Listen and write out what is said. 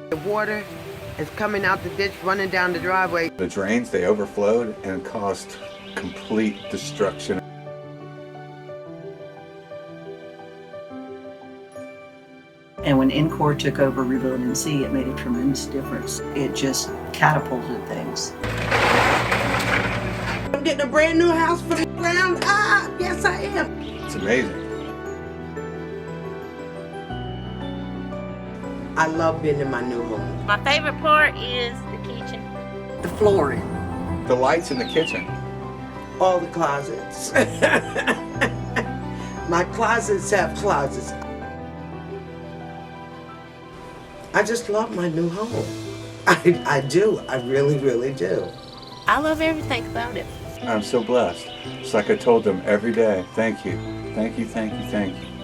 The water is coming out the ditch, running down the driveway. The drains, they overflowed and caused complete destruction. And when NCORR took over Resiliency, it made a tremendous difference. It just catapulted things. I'm getting a brand new house from the ground up. Yes, I am. It's amazing. I love being in my new home. My favorite part is the kitchen. The flooring. The lights in the kitchen. All the closets. My closets have closets. I just love my new home. I do. I really, really do. I love everything about it. I'm so blessed. It's like I told them every day, thank you, thank you, thank you, thank you.